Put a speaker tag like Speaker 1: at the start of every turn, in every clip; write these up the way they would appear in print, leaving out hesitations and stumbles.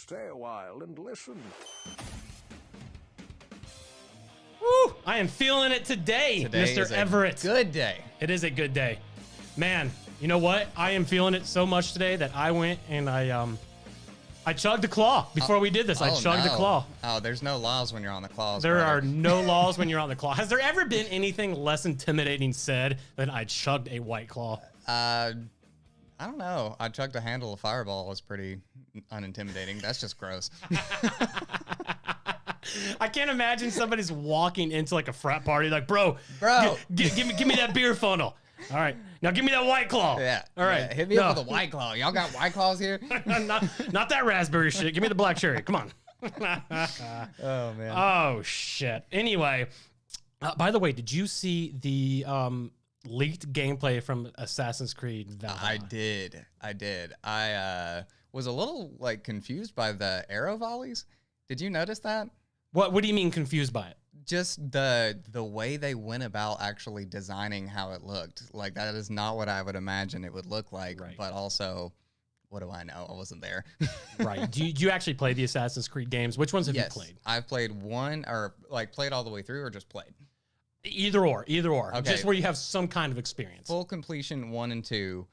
Speaker 1: stay a while and listen.
Speaker 2: Woo! I am feeling it today,
Speaker 3: Today
Speaker 2: Mr.
Speaker 3: is a
Speaker 2: Everett.
Speaker 3: good day.
Speaker 2: It is a good day. Man, you know what? I am feeling it so much today that I went and I chugged a claw before we did this. I chugged a claw.
Speaker 3: Oh, there's no laws when you're on the claws.
Speaker 2: There
Speaker 3: brother.
Speaker 2: are no laws when you're on the claw. Has there ever been anything less intimidating said than I chugged a White Claw?
Speaker 3: I don't know. I chugged a handle of Fireball. Was pretty unintimidating. That's just gross.
Speaker 2: I can't imagine somebody's walking into like a frat party like, bro, give me that beer funnel. All right, now give me that White Claw.
Speaker 3: Yeah.
Speaker 2: All right,
Speaker 3: Yeah, hit me up with a White Claw. Y'all got White Claws here?
Speaker 2: not that raspberry shit. Give me the black cherry. Come on.
Speaker 3: Oh, man.
Speaker 2: Oh shit. Anyway, by the way, did you see the leaked gameplay from Assassin's Creed Valhalla?
Speaker 3: I did. I was a little like confused by the arrow volleys. Did you notice that?
Speaker 2: What do you mean confused by it?
Speaker 3: Just the way they went about actually designing how it looked. Like, that is not what I would imagine it would look like.
Speaker 2: Right.
Speaker 3: But also, what do I know? I wasn't there.
Speaker 2: Right. Do you actually play the Assassin's Creed games? Which ones have you played?
Speaker 3: I've played one, or like played all the way through, or just played.
Speaker 2: Either or.
Speaker 3: Okay.
Speaker 2: Just where you have some kind of experience.
Speaker 3: Full completion 1 and 2.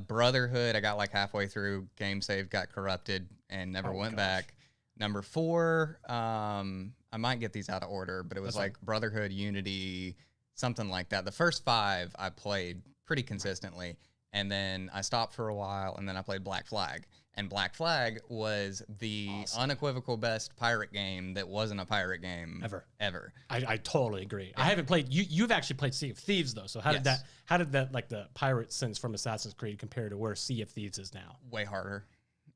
Speaker 3: Brotherhood, I got like halfway through. Game save got corrupted and never went back. Number 4, I might get these out of order, but it was like Brotherhood, Unity, something like that. The first 5 I played pretty consistently, and then I stopped for a while, and then I played Black Flag. And Black Flag was the unequivocal best pirate game that wasn't a pirate game ever.
Speaker 2: I totally agree. Yeah. I haven't played. You've actually played Sea of Thieves though. So how did that like the pirate sense from Assassin's Creed compare to where Sea of Thieves is now?
Speaker 3: Way harder.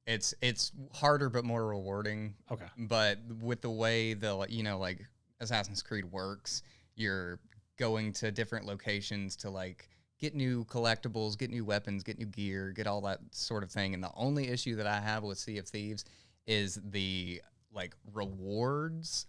Speaker 3: It's harder but more rewarding.
Speaker 2: Okay.
Speaker 3: But with the way like Assassin's Creed works, you're going to different locations to like get new collectibles, get new weapons, get new gear, get all that sort of thing. And the only issue that I have with Sea of Thieves is the like rewards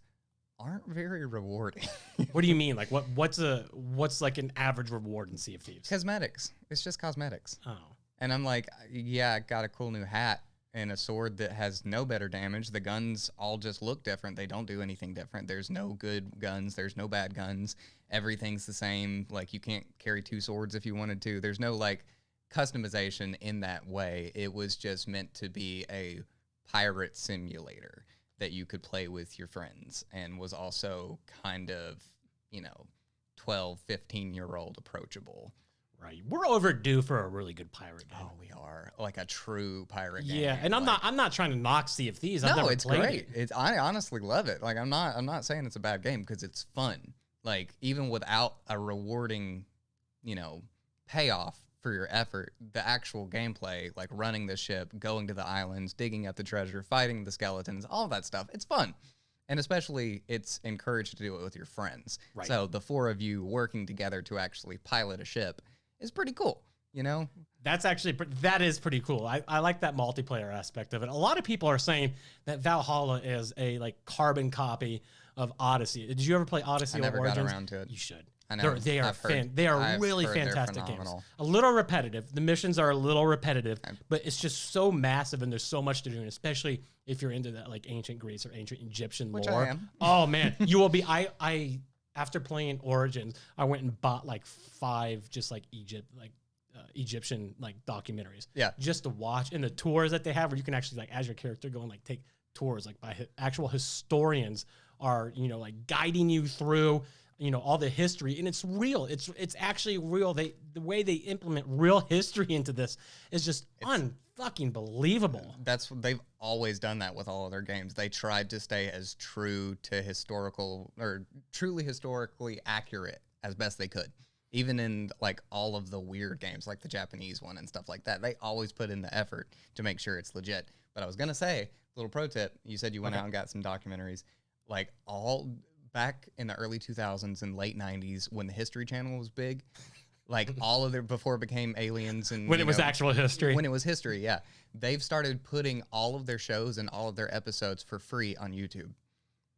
Speaker 3: aren't very rewarding.
Speaker 2: What do you mean? Like what's like an average reward in Sea of Thieves?
Speaker 3: Cosmetics. It's just cosmetics.
Speaker 2: Oh.
Speaker 3: And I'm like, yeah, I got a cool new hat and a sword that has no better damage. The guns all just look different. They don't do anything different. There's no good guns. There's no bad guns. Everything's the same. Like, you can't carry 2 swords if you wanted to. There's no like customization in that way. It was just meant to be a pirate simulator that you could play with your friends, and was also kind of, 12, 15-year-old approachable.
Speaker 2: Right. We're overdue for a really good pirate game.
Speaker 3: Oh, we are. Like a true pirate game.
Speaker 2: Yeah, and I'm not trying to knock Sea of Thieves. I've
Speaker 3: No,
Speaker 2: never
Speaker 3: it's
Speaker 2: played
Speaker 3: great.
Speaker 2: it.
Speaker 3: I honestly love it. Like, I'm not saying it's a bad game, because it's fun. Like, even without a rewarding, payoff for your effort, the actual gameplay, like running the ship, going to the islands, digging up the treasure, fighting the skeletons, all that stuff, it's fun. And especially, it's encouraged to do it with your friends.
Speaker 2: Right.
Speaker 3: So the 4 of you working together to actually pilot a ship is pretty cool,
Speaker 2: That is pretty cool. I like that multiplayer aspect of it. A lot of people are saying that Valhalla is a like carbon copy of Odyssey. Did you ever play Odyssey?
Speaker 3: I never
Speaker 2: Origins?
Speaker 3: got around to it.
Speaker 2: You should.
Speaker 3: I know.
Speaker 2: They are really fantastic games. A little repetitive. The missions are a little repetitive, but it's just so massive, and there's so much to do, and especially if you're into that like ancient Greece or ancient Egyptian
Speaker 3: Which
Speaker 2: lore.
Speaker 3: I am.
Speaker 2: Oh man, you will be. I after playing Origins, I went and bought like 5 just like Egyptian like documentaries.
Speaker 3: Yeah.
Speaker 2: Just to watch, and the tours that they have where you can actually like as your character go and like take tours like by actual historians are, like guiding you through, all the history, and it's real. It's actually real. The way they implement real history into this is just unfucking believable.
Speaker 3: They've always done that with all of their games. They tried to stay as true to historical or truly historically accurate as best they could. Even in like all of the weird games, like the Japanese one and stuff like that, they always put in the effort to make sure it's legit. But I was gonna say, little pro tip: you said you went out and got some documentaries, like all back in the early 2000s and late 90s when the History Channel was big. Like all of their, before it became Aliens and
Speaker 2: when it was actual history.
Speaker 3: When it was history, yeah. They've started putting all of their shows and all of their episodes for free on YouTube.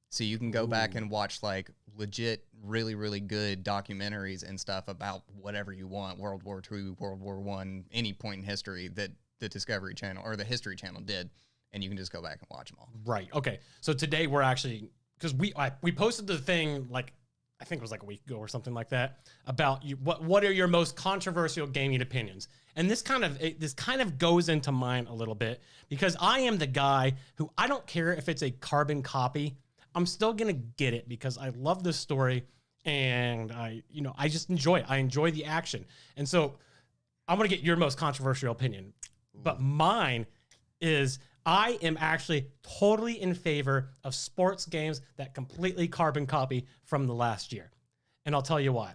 Speaker 3: So you can go back and watch like legit, really, really good documentaries and stuff about whatever you want, World War II, World War I, any point in history that the Discovery Channel or the History Channel did. and you can just go back and watch them all.
Speaker 2: Right. Okay. So today we're actually, because we posted the thing like, I think it was like a week ago or something like that, about what are your most controversial gaming opinions? And this kind of goes into mine a little bit, because I am the guy who, I don't care if it's a carbon copy, I'm still gonna get it because I love the story and I just enjoy it. I enjoy the action. And so I'm gonna get your most controversial opinion. But mine is, I am actually totally in favor of sports games that completely carbon copy from the last year. And I'll tell you why.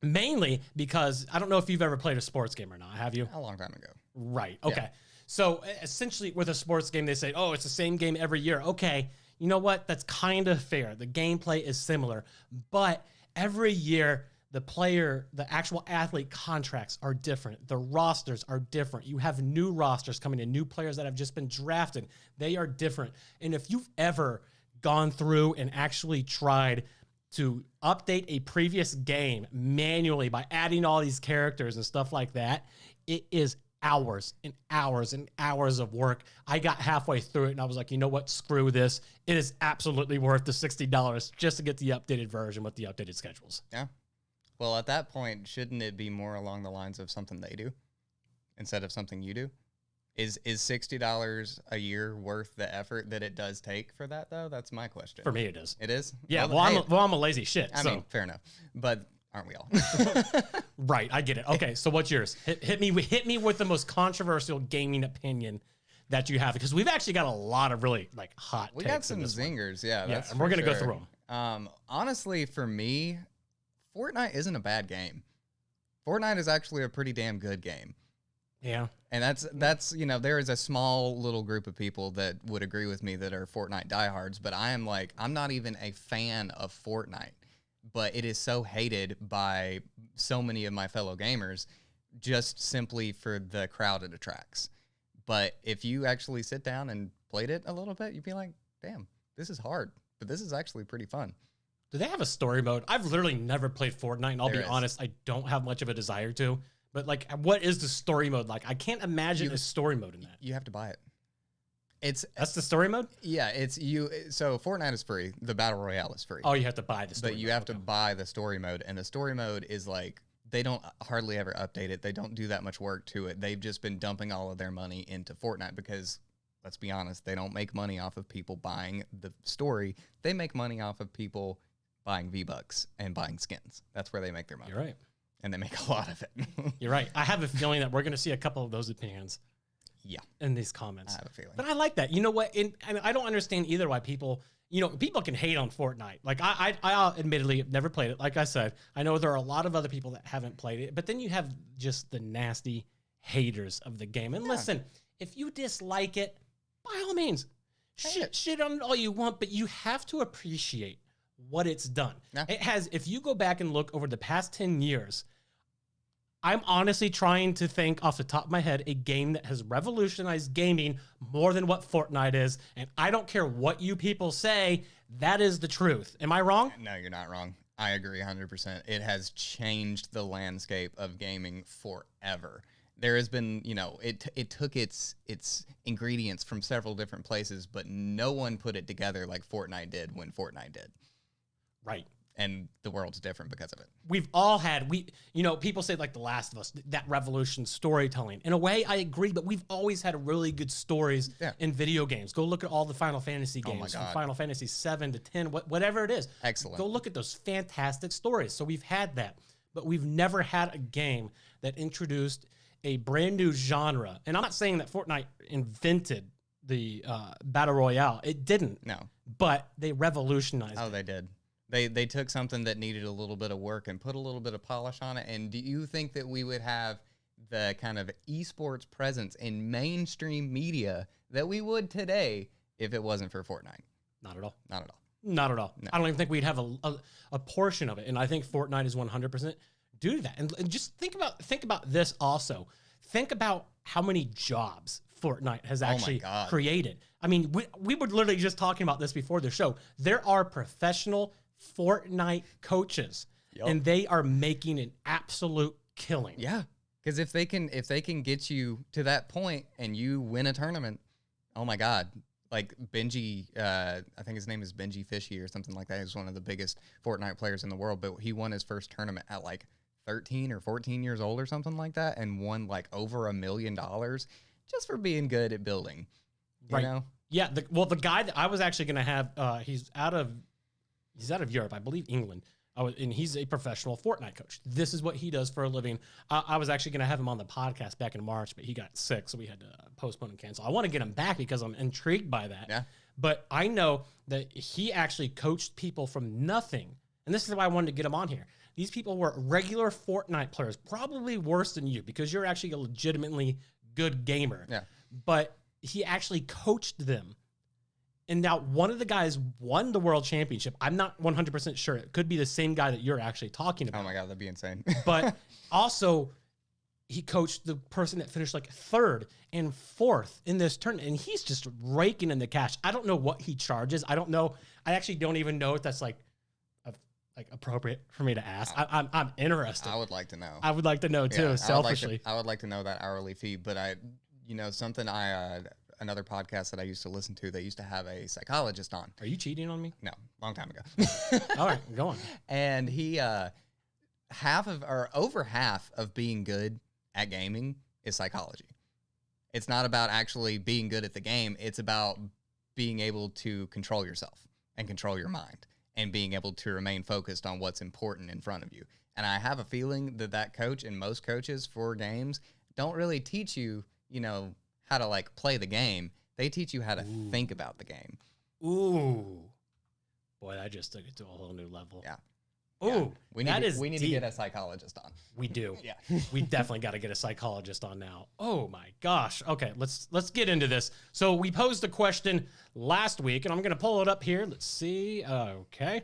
Speaker 2: Mainly because I don't know if you've ever played a sports game or not. Have you?
Speaker 3: A long time ago.
Speaker 2: Right. Okay.
Speaker 3: Yeah.
Speaker 2: So essentially with a sports game, they say, oh, it's the same game every year. Okay. You know what? That's kind of fair. The gameplay is similar, but every year the actual athlete contracts are different. The rosters are different. You have new rosters coming in, new players that have just been drafted. They are different. And if you've ever gone through and actually tried to update a previous game manually by adding all these characters and stuff like that, it is hours and hours and hours of work. I got halfway through it and I was like, you know what? Screw this. It is absolutely worth the $60 just to get the updated version with the updated schedules.
Speaker 3: Yeah. Well, at that point, shouldn't it be more along the lines of something they do instead of something you do? Is $60 a year worth the effort that it does take for that, though? That's my question.
Speaker 2: For me, it is.
Speaker 3: It is?
Speaker 2: Yeah,
Speaker 3: Well,
Speaker 2: I'm a lazy shit.
Speaker 3: I mean, fair enough. But aren't we all?
Speaker 2: Right, I get it. Okay, so what's yours? Hit me with the most controversial gaming opinion that you have, because we've actually got a lot of really like hot
Speaker 3: We
Speaker 2: takes
Speaker 3: got some zingers, yeah. That's
Speaker 2: and we're
Speaker 3: for
Speaker 2: gonna go
Speaker 3: sure.
Speaker 2: through them.
Speaker 3: Honestly, for me, Fortnite isn't a bad game. Fortnite is actually a pretty damn good game.
Speaker 2: Yeah.
Speaker 3: And that's there is a small little group of people that would agree with me that are Fortnite diehards, but I'm not even a fan of Fortnite. But it is so hated by so many of my fellow gamers just simply for the crowd it attracts. But if you actually sit down and played it a little bit, you'd be like, damn, this is hard, but this is actually pretty fun.
Speaker 2: Do they have a story mode? I've literally never played Fortnite, and I'll be honest, I don't have much of a desire to. But like, what is the story mode like? I can't imagine a story mode in that.
Speaker 3: You have to buy it. That's
Speaker 2: the story mode?
Speaker 3: Yeah, so Fortnite is free. The Battle Royale is free.
Speaker 2: Oh, you have to buy the story
Speaker 3: mode. But you have to buy the story mode, and the story mode is like, they don't hardly ever update it. They don't do that much work to it. They've just been dumping all of their money into Fortnite because, let's be honest, they don't make money off of people buying the story. They make money off of people buying V-Bucks and buying skins. That's where they make their money.
Speaker 2: You're right.
Speaker 3: And they make a lot of it.
Speaker 2: You're right. I have a feeling that we're going to see a couple of those opinions.
Speaker 3: Yeah.
Speaker 2: In these comments.
Speaker 3: I have a feeling.
Speaker 2: But I like that. You know what? I don't understand either why people can hate on Fortnite. Like I admittedly have never played it. Like I said, I know there are a lot of other people that haven't played it, but then you have just the nasty haters of the game. And listen, if you dislike it, by all means, shit on it all you want, but you have to appreciate what it's done. Yeah. It has, if you go back and look over the past 10 years, I'm honestly trying to think off the top of my head a game that has revolutionized gaming more than what Fortnite is. And I don't care what you people say, that is the truth. Am I wrong?
Speaker 3: No, you're not wrong. I agree 100%. It has changed the landscape of gaming forever. There has been, it took its ingredients from several different places, but no one put it together like Fortnite did when Fortnite did.
Speaker 2: Right.
Speaker 3: And the world's different because of it.
Speaker 2: We've all had, people say like The Last of Us, that revolution storytelling. In a way, I agree, but we've always had really good stories in video games. Go look at all the Final Fantasy games, from Final Fantasy 7 to 10, whatever it is.
Speaker 3: Excellent.
Speaker 2: Go look at those fantastic stories. So we've had that, but we've never had a game that introduced a brand new genre. And I'm not saying that Fortnite invented the Battle Royale. It didn't.
Speaker 3: No.
Speaker 2: But they revolutionized it.
Speaker 3: Oh, they did. They took something that needed a little bit of work and put a little bit of polish on it. And do you think that we would have the kind of esports presence in mainstream media that we would today if it wasn't for Fortnite?
Speaker 2: Not at all.
Speaker 3: Not at all.
Speaker 2: Not at all. No. I don't even think we'd have a portion of it. And I think Fortnite is 100% due to that. And just think about this also. Think about how many jobs Fortnite has actually created. I mean, we were literally just talking about this before the show. There are professional Fortnite coaches, and they are making an absolute killing.
Speaker 3: Yeah, because if they can get you to that point and you win a tournament, Oh my God. Like Benji, I think his name is Benji Fishy or something like that. He's one of the biggest Fortnite players in the world, but he won his first tournament at like 13 or 14 years old or something like that, and won like over $1 million just for being good at building. You know?
Speaker 2: Yeah. The guy that I was actually going to have, he's out of Europe, I believe England. And he's a professional Fortnite coach. This is what he does for a living. I was actually going to have him on the podcast back in March, but he got sick, so we had to postpone and cancel. I want to get him back because I'm intrigued by that.
Speaker 3: Yeah.
Speaker 2: But I know that he actually coached people from nothing. And this is why I wanted to get him on here. These people were regular Fortnite players, probably worse than you because you're actually a legitimately good gamer.
Speaker 3: Yeah.
Speaker 2: But he actually coached them. And now one of the guys won the world championship. I'm not 100% sure. It could be the same guy that you're actually talking about.
Speaker 3: Oh my God, that'd be insane.
Speaker 2: But also, he coached the person that finished like 3rd and 4th in this tournament. And he's just raking in the cash. I don't know what he charges. I don't know. I actually don't even know if that's like appropriate for me to ask. I'm interested.
Speaker 3: I would like to know.
Speaker 2: I would like to know too, selfishly.
Speaker 3: I would like to know that hourly fee, but something another podcast that I used to listen to, they used to have a psychologist on.
Speaker 2: Are you cheating on me?
Speaker 3: No, long time ago.
Speaker 2: All right, go on.
Speaker 3: And he, over half of being good at gaming is psychology. It's not about actually being good at the game. It's about being able to control yourself and control your mind and being able to remain focused on what's important in front of you. And I have a feeling that coach and most coaches for games don't really teach you, how to like play the game. They teach you how to think about the game.
Speaker 2: Ooh. Boy, that just took it to a whole new level.
Speaker 3: Yeah.
Speaker 2: Ooh,
Speaker 3: yeah. We need to get a psychologist on.
Speaker 2: We do.
Speaker 3: Yeah.
Speaker 2: We definitely got to get a psychologist on now. Oh my gosh. Okay, let's get into this. So we posed a question last week, and I'm going to pull it up here. Let's see. Okay.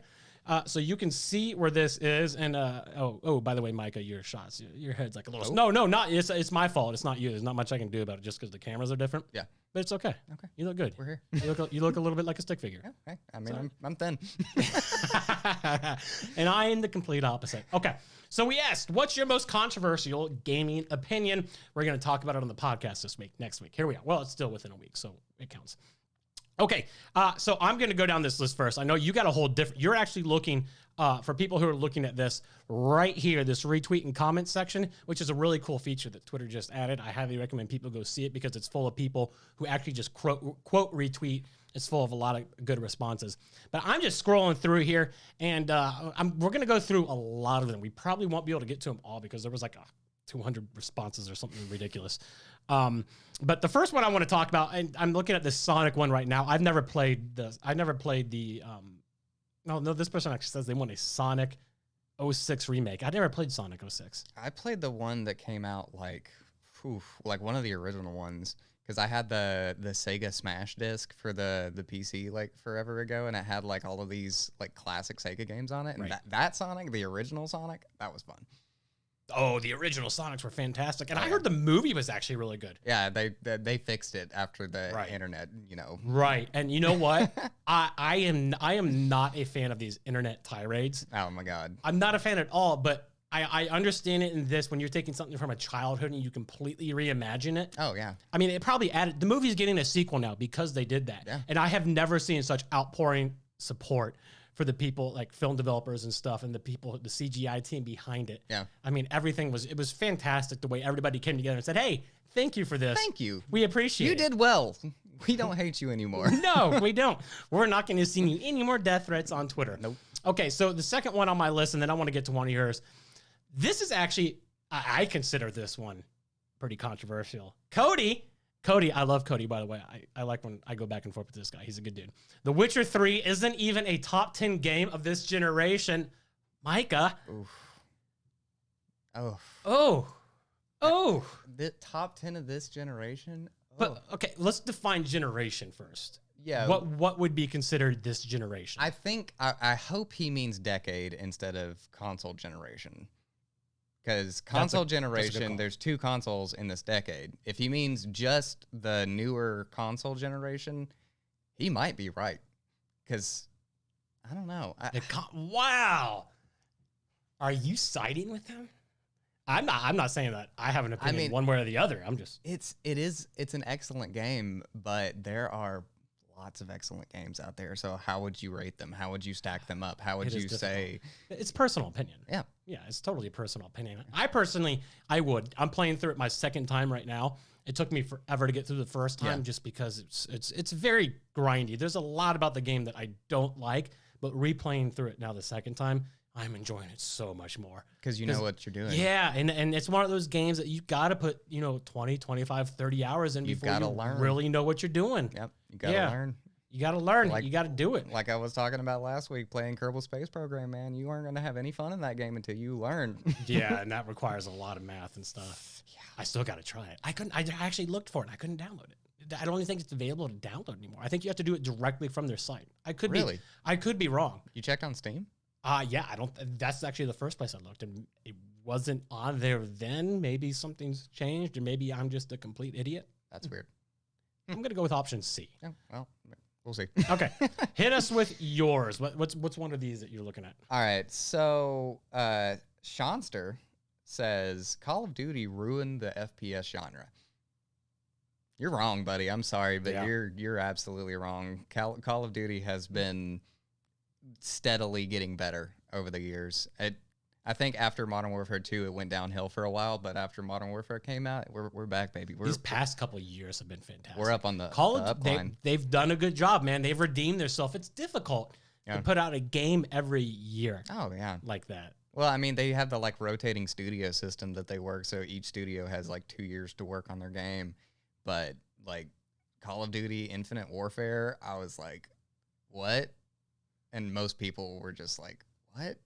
Speaker 2: So you can see where this is, and by the way, Micah, your shots, your head's like a little. No, not it's my fault. It's not you. There's not much I can do about it just because the cameras are different.
Speaker 3: Yeah,
Speaker 2: but it's okay.
Speaker 3: Okay,
Speaker 2: you look good.
Speaker 3: We're here.
Speaker 2: You look a little bit like a stick figure.
Speaker 3: Okay, I mean, I'm thin.
Speaker 2: And I am the complete opposite. Okay, so we asked, what's your most controversial gaming opinion? We're going to talk about it on the podcast this week. Next week, here we are. Well, it's still within a week, so it counts. Okay, so I'm going to go down this list first. I know you got a whole different. You're actually looking for people who are looking at this right here, this retweet and comment section, which is a really cool feature that Twitter just added. I highly recommend people go see it because it's full of people who actually just quote retweet. It's full of a lot of good responses. But I'm just scrolling through here, and we're going to go through a lot of them. We probably won't be able to get to them all because there was like 200 responses or something ridiculous. But the first one I want to talk about, and I'm looking at this Sonic one right now. I've never played this. I never played the, no, this person actually says they want a Sonic 06 remake. I never played Sonic 06.
Speaker 3: I played the one that came out like one of the original ones. Because I had the Sega Smash disc for the PC like forever ago, and it had like all of these like classic Sega games on it. And that Sonic, the original Sonic, that was fun.
Speaker 2: Oh, the original Sonics were fantastic, and I heard the movie was actually really good.
Speaker 3: Yeah, they fixed it after the internet,
Speaker 2: Right, and you know what? I am not a fan of these internet tirades.
Speaker 3: Oh my God,
Speaker 2: I'm not a fan at all. But I understand it in this when you're taking something from a childhood and you completely reimagine it.
Speaker 3: Oh yeah,
Speaker 2: I mean, it probably added. The movie's getting a sequel now because they did that.
Speaker 3: Yeah.
Speaker 2: And I have never seen such outpouring support for the people like film developers and stuff and the people, the CGI team behind it.
Speaker 3: Yeah.
Speaker 2: I mean, it was fantastic the way everybody came together and said, hey, thank you for this.
Speaker 3: Thank you.
Speaker 2: We appreciate it.
Speaker 3: You did well. We don't hate you anymore.
Speaker 2: No, we don't. We're not going to send you any more death threats on Twitter.
Speaker 3: Nope.
Speaker 2: Okay, so the second one on my list, and then I want to get to one of yours. This is actually, I consider this one pretty controversial. Cody, I love Cody, by the way. I like when I go back and forth with this guy. He's a good dude. The Witcher 3 isn't even a top 10 game of this generation. Micah.
Speaker 3: Oof.
Speaker 2: Oh.
Speaker 3: The top 10 of this generation?
Speaker 2: But, okay, let's define generation first.
Speaker 3: Yeah.
Speaker 2: What would be considered this generation?
Speaker 3: I hope he means decade instead of console generation. Because console generation, there's 2 consoles in this decade. If he means just the newer console generation, he might be right. Because, I don't know.
Speaker 2: Wow. Are you siding with him? I'm not saying that I have an opinion one way or the other. I'm just
Speaker 3: It's an excellent game, but there are lots of excellent games out there. So how would you rate them? How would you stack them up? How would you say?
Speaker 2: It's personal opinion.
Speaker 3: Yeah.
Speaker 2: Yeah, it's totally a personal opinion. I'm playing through it my second time right now. It took me forever to get through the first time just because it's very grindy. There's a lot about the game that I don't like, but replaying through it now the second time, I'm enjoying it so much more.
Speaker 3: Because you know what you're doing.
Speaker 2: Yeah, and it's one of those games that you've got to put, 20, 25, 30 hours in before you
Speaker 3: learn.
Speaker 2: really know what you're doing.
Speaker 3: Yep, you got to learn.
Speaker 2: You got to learn. You got to do it.
Speaker 3: Like I was talking about last week, playing Kerbal Space Program, man, you aren't going to have any fun in that game until you learn.
Speaker 2: Yeah, and that requires a lot of math and stuff. Yeah, I still got to try it. I actually looked for it. I couldn't download it. I don't even think it's available to download anymore. I think you have to do it directly from their site. I could be wrong.
Speaker 3: You checked on Steam?
Speaker 2: Yeah, that's actually the first place I looked, and it wasn't on there then. Maybe something's changed, or maybe I'm just a complete idiot.
Speaker 3: That's weird.
Speaker 2: I'm going to go with option C.
Speaker 3: Oh, well, we'll see.
Speaker 2: Okay. Hit us with yours. What's one of these that you're looking at?
Speaker 3: All right. So, Seanster says Call of Duty ruined the FPS genre. You're wrong, buddy. I'm sorry, but you're absolutely wrong. Call of Duty has been steadily getting better over the years. I think after Modern Warfare 2, it went downhill for a while, but after Modern Warfare came out, we're back, baby.
Speaker 2: These past couple of years have been fantastic.
Speaker 3: We're up on the
Speaker 2: upline. They've done a good job, man. They've redeemed themselves. It's difficult to put out a game every year.
Speaker 3: Oh, yeah.
Speaker 2: Like that.
Speaker 3: Well, I mean, they have the rotating studio system that they work, so each studio has 2 years to work on their game. But Call of Duty Infinite Warfare, I was like, what? And most people were just like, what?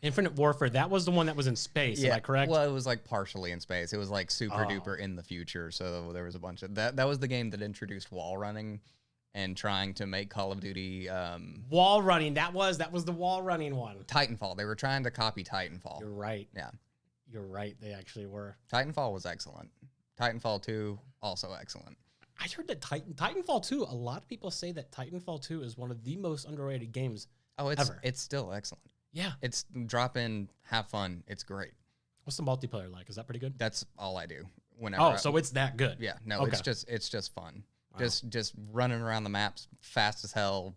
Speaker 2: Infinite Warfare, that was the one that was in space, am I correct?
Speaker 3: Well, it was partially in space. It was super duper in the future. So there was a bunch of that was the game that introduced wall running and trying to make Call of Duty
Speaker 2: wall running. That was the wall running one.
Speaker 3: Titanfall. They were trying to copy Titanfall.
Speaker 2: You're right.
Speaker 3: Yeah.
Speaker 2: You're right. They actually were.
Speaker 3: Titanfall was excellent. Titanfall 2 also excellent.
Speaker 2: I heard that Titanfall 2, a lot of people say that Titanfall 2 is one of the most underrated games ever.
Speaker 3: It's still excellent.
Speaker 2: Yeah.
Speaker 3: It's drop in, have fun. It's great.
Speaker 2: What's the multiplayer like? Is that pretty good?
Speaker 3: That's all I do. Whenever.
Speaker 2: Oh, so it's that good.
Speaker 3: Yeah. No,
Speaker 2: okay.
Speaker 3: it's just fun. Wow. Just running around the maps fast as hell,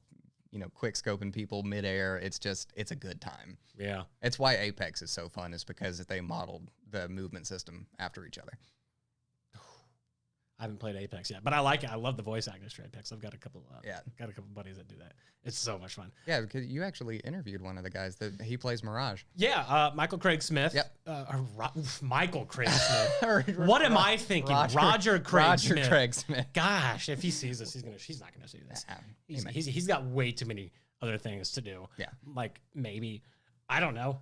Speaker 3: quick scoping people midair. It's a good time.
Speaker 2: Yeah.
Speaker 3: It's why Apex is so fun, is because they modeled the movement system after each other.
Speaker 2: I haven't played Apex yet, but I like it. I love the voice actors for Apex. I've got a couple. Got a couple buddies that do that. It's so much fun.
Speaker 3: Yeah, because you actually interviewed one of the guys that he plays Mirage.
Speaker 2: Yeah, Michael Craig Smith.
Speaker 3: Yep.
Speaker 2: Michael Craig Smith. What am I thinking? Roger Craig Smith. Gosh, if he sees this, he's not gonna see this. He's got way too many other things to do.
Speaker 3: Yeah.
Speaker 2: Maybe, I don't know.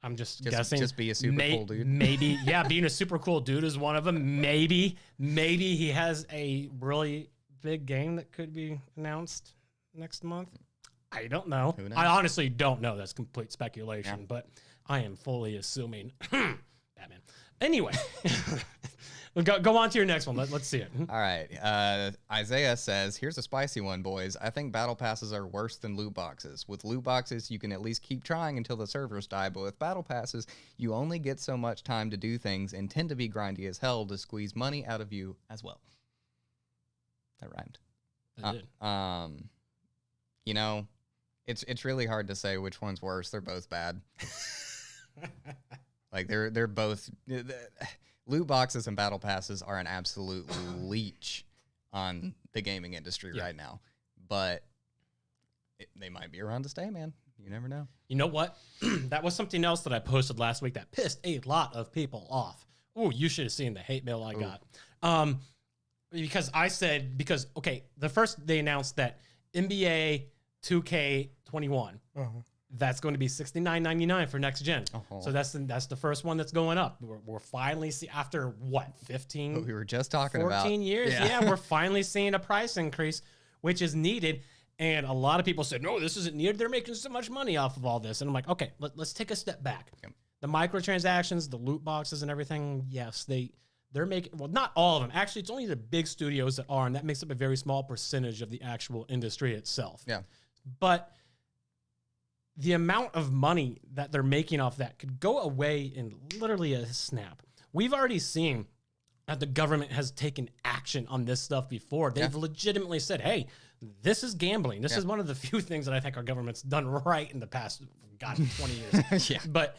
Speaker 2: I'm just guessing.
Speaker 3: Just be a super cool dude.
Speaker 2: Maybe, being a super cool dude is one of them. Maybe he has a really big game that could be announced next month. I don't know.
Speaker 3: Who knows?
Speaker 2: I honestly don't know. That's complete speculation, but I am fully assuming. Batman. Anyway, go on to your next one. Let's see it.
Speaker 3: All right. Isaiah says, here's a spicy one, boys. I think battle passes are worse than loot boxes. With loot boxes, you can at least keep trying until the servers die, but with battle passes, you only get so much time to do things and tend to be grindy as hell to squeeze money out of you as well. That rhymed.
Speaker 2: It did.
Speaker 3: It's really hard to say which one's worse. They're both bad. They're both... Loot boxes and battle passes are an absolute leech on the gaming industry right now. But they might be around to stay, man. You never know.
Speaker 2: You know what? That was something else that I posted last week that pissed a lot of people off. Oh, you should have seen the hate mail I got. Because I said, okay, the first they announced that NBA 2K21, that's going to be $69.99 for next gen. So that's the first one that's going up. We're finally after what, 15?
Speaker 3: What we were just talking
Speaker 2: 14
Speaker 3: about.
Speaker 2: 14 years. Yeah, we're finally seeing a price increase, which is needed. And a lot of people said, no, this isn't needed. They're making so much money off of all this. And I'm like, okay, let's take a step back.
Speaker 3: Yep.
Speaker 2: The microtransactions, the loot boxes and everything, yes, they're making, well, not all of them. Actually, it's only the big studios that are, and that makes up a very small percentage of the actual industry itself.
Speaker 3: Yeah.
Speaker 2: But the amount of money that they're making off that could go away in literally a snap. We've already seen that the government has taken action on this stuff before. They've legitimately said, hey, this is gambling. This is one of the few things that I think our government's done right in the past, 20 years.
Speaker 3: Yeah.
Speaker 2: But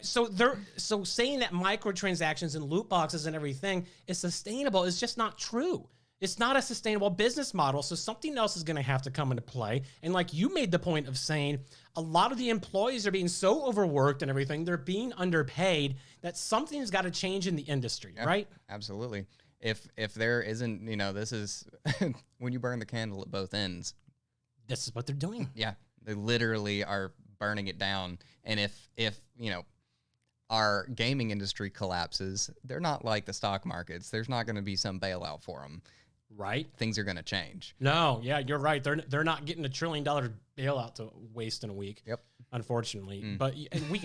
Speaker 2: so saying that microtransactions and loot boxes and everything is sustainable is just not true. It's not a sustainable business model, so something else is going to have to come into play. And like you made the point of saying, a lot of the employees are being so overworked and everything, they're being underpaid, that something's got to change in the industry, right?
Speaker 3: Absolutely. If there isn't, this is when you burn the candle at both ends.
Speaker 2: This is what they're doing.
Speaker 3: Yeah, they literally are burning it down. And if our gaming industry collapses, they're not like the stock markets. There's not going to be some bailout for them.
Speaker 2: Right.
Speaker 3: Things are going to change.
Speaker 2: No, yeah, you're right. They're not getting $1 trillion bailout to waste in a week.
Speaker 3: Yep.
Speaker 2: Unfortunately, but and we're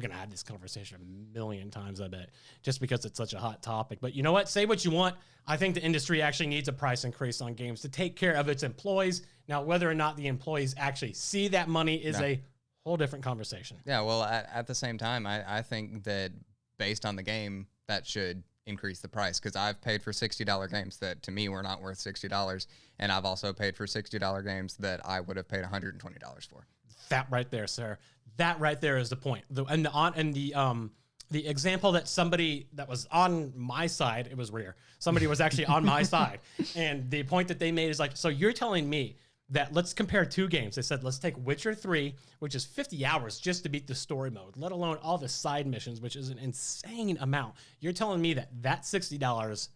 Speaker 2: gonna have this conversation a million times, I bet, just because it's such a hot topic. But you know what? Say what you want. I think the industry actually needs a price increase on games to take care of its employees. Now, whether or not the employees actually see that money is a whole different conversation.
Speaker 3: Yeah. Well, at the same time, I think that based on the game, that should increase the price, because I've paid for $60 games that to me were not worth $60, and I've also paid for $60 games that I would have paid $120 for.
Speaker 2: That right there, sir. That right there is the point. The example that somebody that was on my side, it was rare. Somebody was actually on my side, and the point that they made is like, so you're telling me that let's compare two games. They said, let's take Witcher 3, which is 50 hours just to beat the story mode, let alone all the side missions, which is an insane amount. You're telling me that $60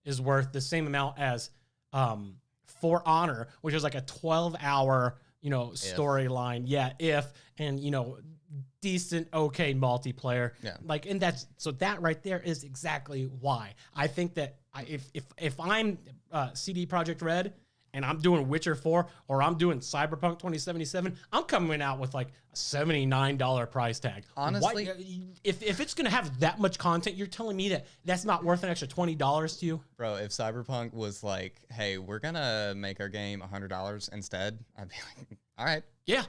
Speaker 2: is worth the same amount as For Honor, which is like a 12-hour, storyline. Yeah, decent, okay multiplayer.
Speaker 3: Yeah.
Speaker 2: Like, and that right there is exactly why I think that if I'm CD Projekt Red and I'm doing Witcher 4 or I'm doing Cyberpunk 2077, I'm coming out with like a $79 price tag.
Speaker 3: Honestly,
Speaker 2: if it's going to have that much content, you're telling me that that's not worth an extra $20 to you?
Speaker 3: Bro, if Cyberpunk was like, hey, we're going to make our game $100 instead, I'd be like, all right.
Speaker 2: Yeah.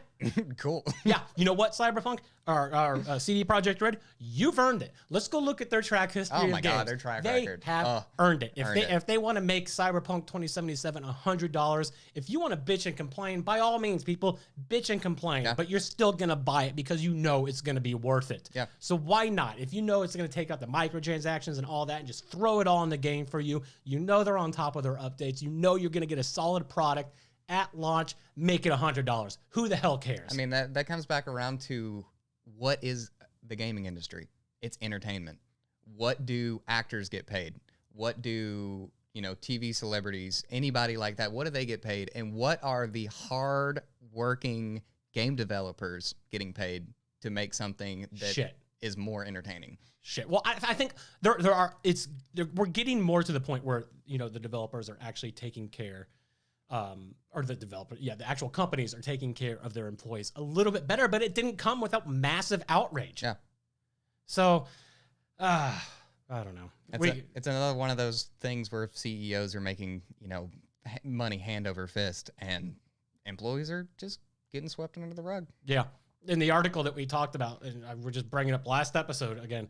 Speaker 3: Cool.
Speaker 2: Yeah. You know what, Cyberpunk or CD Projekt Red, you've earned it. Let's go look at their track history.
Speaker 3: Oh my
Speaker 2: of games.
Speaker 3: God, their track
Speaker 2: they
Speaker 3: record.
Speaker 2: have earned it. If they want to make Cyberpunk 2077 $100, if you want to bitch and complain, by all means, people, bitch and complain.
Speaker 3: Yeah.
Speaker 2: But you're still going to buy it because you know it's going to be worth it.
Speaker 3: Yeah.
Speaker 2: So why not? If you know it's going to take out the microtransactions and all that and just throw it all in the game for you, you know they're on top of their updates. You know you're going to get a solid product at launch, make it $100. Who the hell cares?
Speaker 3: I mean, that comes back around to what is the gaming industry? It's entertainment. What do actors get paid? What do, TV celebrities, anybody like that, what do they get paid? And what are the hard-working game developers getting paid to make something that is more entertaining?
Speaker 2: Shit. Well, I think we're getting more to the point where, the developers are actually taking care the actual companies are taking care of their employees a little bit better, but it didn't come without massive outrage.
Speaker 3: Yeah.
Speaker 2: So, I don't know.
Speaker 3: It's another one of those things where CEOs are making, money hand over fist, and employees are just getting swept under the rug.
Speaker 2: Yeah. In the article that we talked about, and we're just bringing up last episode again,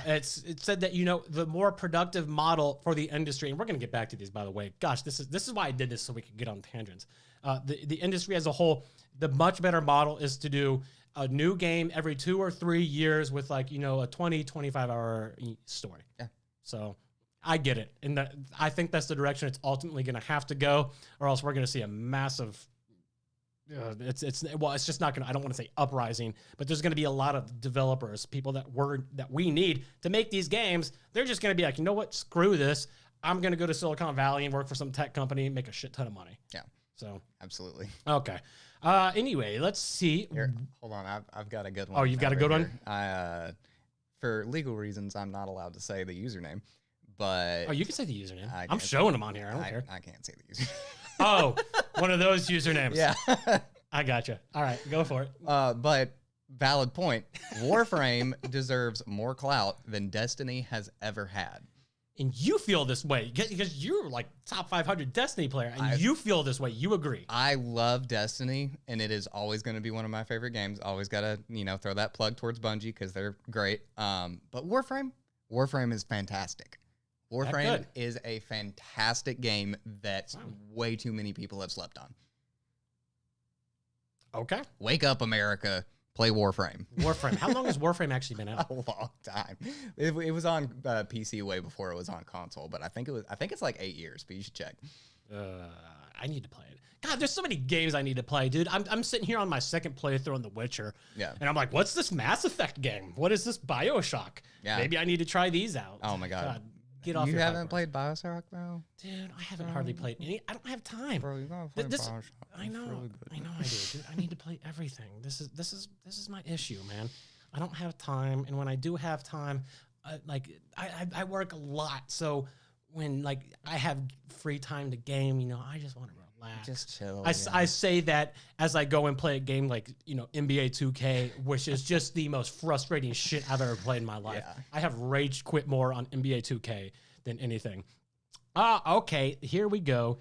Speaker 2: it said that, the more productive model for the industry, and we're going to get back to these, by the way. Gosh, this is why I did this, so we could get on tangents. The industry as a whole, the much better model is to do a new game every 2 or 3 years with a 20, 25 hour story. Yeah. So I get it. And I think that's the direction it's ultimately going to have to go, or else we're going to see a massive it's just not gonna, I don't want to say uprising, but there's gonna be a lot of developers, people that we need to make these games. They're just gonna be like, you know what, screw this. I'm gonna go to Silicon Valley and work for some tech company and make a shit ton of money.
Speaker 3: Yeah.
Speaker 2: So
Speaker 3: absolutely.
Speaker 2: Okay. Anyway, let's see.
Speaker 3: Here, hold on. I've got a good one.
Speaker 2: Oh, you've got a good one?
Speaker 3: For legal reasons, I'm not allowed to say the username, but
Speaker 2: you can say the username. I'm showing them on here. I don't care.
Speaker 3: I can't say the username.
Speaker 2: Oh, one of those usernames.
Speaker 3: Yeah.
Speaker 2: I gotcha. All right, go for it.
Speaker 3: But valid point. Warframe deserves more clout than Destiny has ever had.
Speaker 2: and you feel this way because you're like top 500 Destiny player, and you feel this way. You agree?
Speaker 3: I love Destiny, and it is always going to be one of my favorite games. Always got to, throw that plug towards Bungie because they're great. But Warframe is fantastic. Warframe is a fantastic game that way too many people have slept on.
Speaker 2: Okay.
Speaker 3: Wake up, America. Play Warframe.
Speaker 2: Warframe. How long has Warframe actually been out?
Speaker 3: A long time. It was on PC way before it was on console, but I think it's like 8 years. But you should check.
Speaker 2: I need to play it. God, there's so many games I need to play, dude. I'm sitting here on my second playthrough on The Witcher.
Speaker 3: Yeah.
Speaker 2: And I'm like, what's this Mass Effect game? What is this BioShock?
Speaker 3: Yeah.
Speaker 2: Maybe I need to try these out.
Speaker 3: Oh my God.
Speaker 2: Get off.
Speaker 3: You
Speaker 2: your
Speaker 3: haven't played BioShock, bro?
Speaker 2: Dude, I haven't hardly played any. I don't have time.
Speaker 3: Bro, you gotta play BioShock.
Speaker 2: I know.
Speaker 3: Really good.
Speaker 2: I know I do, dude. I need to play everything. This is my issue, man. I don't have time, and when I do have time, I work a lot. So when like I have free time to game, I just want to relax.
Speaker 3: Just chill.
Speaker 2: I say that as I go and play a game like NBA 2K, which is just the most frustrating shit I've ever played in my life.
Speaker 3: Yeah.
Speaker 2: I have rage quit more on NBA 2K than anything. Okay, here we go.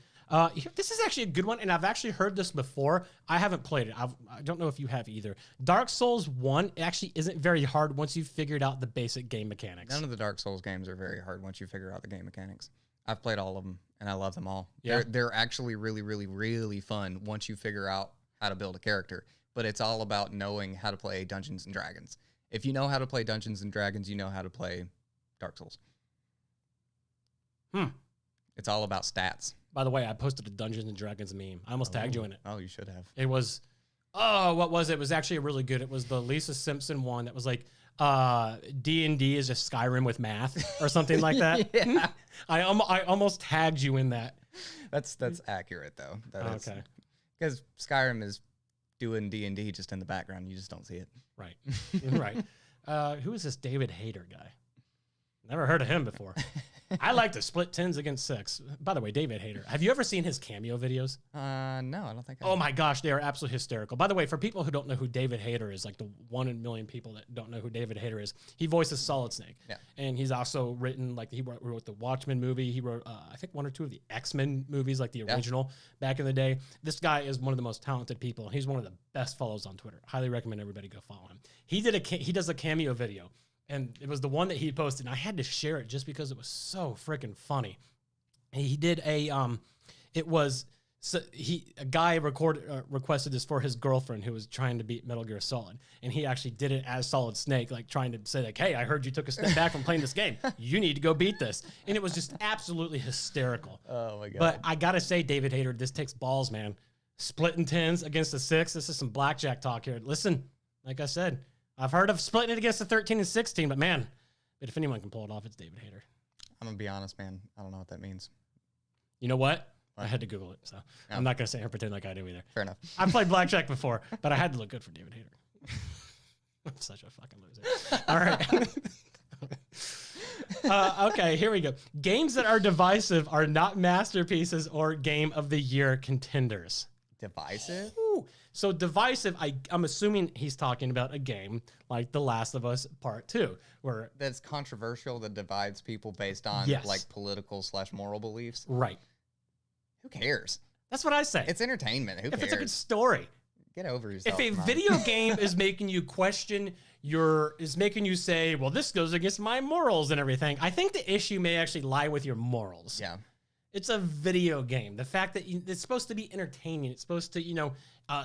Speaker 2: This is actually a good one, and I've actually heard this before. I haven't played it. I don't know if you have either. Dark Souls 1 actually isn't very hard once you've figured out the basic game mechanics.
Speaker 3: None of the Dark Souls games are very hard once you figure out the game mechanics. I've played all of them, and I love them all.
Speaker 2: Yeah.
Speaker 3: They're actually really, really, really fun once you figure out how to build a character. But it's all about knowing how to play Dungeons & Dragons. If you know how to play Dungeons & Dragons, you know how to play Dark Souls. It's all about stats.
Speaker 2: By the way, I posted a Dungeons & Dragons meme. I almost tagged you in it.
Speaker 3: Oh, you should have.
Speaker 2: It was, what was it? It was actually really good. It was the Lisa Simpson one that was like, D&D is just Skyrim with math or something like that.
Speaker 3: Yeah.
Speaker 2: I almost tagged you in that.
Speaker 3: That's accurate, though.
Speaker 2: Okay.
Speaker 3: Because Skyrim is doing D&D just in the background. You just don't see it.
Speaker 2: Right. Right. Who is this David Hayter guy? Never heard of him before. I like to split 10s against 6. By the way, David Hayter. Have you ever seen his cameo videos?
Speaker 3: No, I don't think I
Speaker 2: Oh my gosh, they are absolutely hysterical. By the way, for people who don't know who David Hayter is, like the 1 in a million people that don't know who David Hayter is, he voices Solid Snake.
Speaker 3: Yeah.
Speaker 2: And he's also written, like, he wrote the Watchmen movie. He wrote, I think, 1 or 2 of the X-Men movies, like the original back in the day. This guy is one of the most talented people. He's one of the best follows on Twitter. Highly recommend everybody go follow him. He does a cameo video. And it was the one that he posted, and I had to share it just because it was so freaking funny. He did a guy requested this for his girlfriend who was trying to beat Metal Gear Solid, and he actually did it as Solid Snake, like trying to say like, "Hey, I heard you took a step back from playing this game. You need to go beat this." And it was just absolutely hysterical.
Speaker 3: Oh my God.
Speaker 2: But I gotta say, David Hayter, this takes balls, man. Splitting 10s against a 6. This is some blackjack talk here. Listen, like I said, I've heard of splitting it against the 13 and 16, but man, if anyone can pull it off, it's David Hayter.
Speaker 3: I'm going to be honest, man. I don't know what that means.
Speaker 2: You know what? I had to Google it, so I'm not going to sit here and pretend like I do either.
Speaker 3: Fair enough.
Speaker 2: I've played blackjack before, but I had to look good for David Hayter. I'm such a fucking loser. All right. Okay, here we go. Games that are divisive are not masterpieces or game of the year contenders.
Speaker 3: Divisive?
Speaker 2: Ooh. So divisive, I'm assuming he's talking about a game like The Last of Us Part 2, where
Speaker 3: that's controversial, that divides people based on like political/moral beliefs.
Speaker 2: Right.
Speaker 3: Who cares?
Speaker 2: That's what I say.
Speaker 3: It's entertainment. Who cares?
Speaker 2: If it's a good story.
Speaker 3: Get over yourself.
Speaker 2: If a video game is making you question is making you say, well, this goes against my morals and everything, I think the issue may actually lie with your morals.
Speaker 3: Yeah.
Speaker 2: It's a video game. The fact that it's supposed to be entertaining, it's supposed to,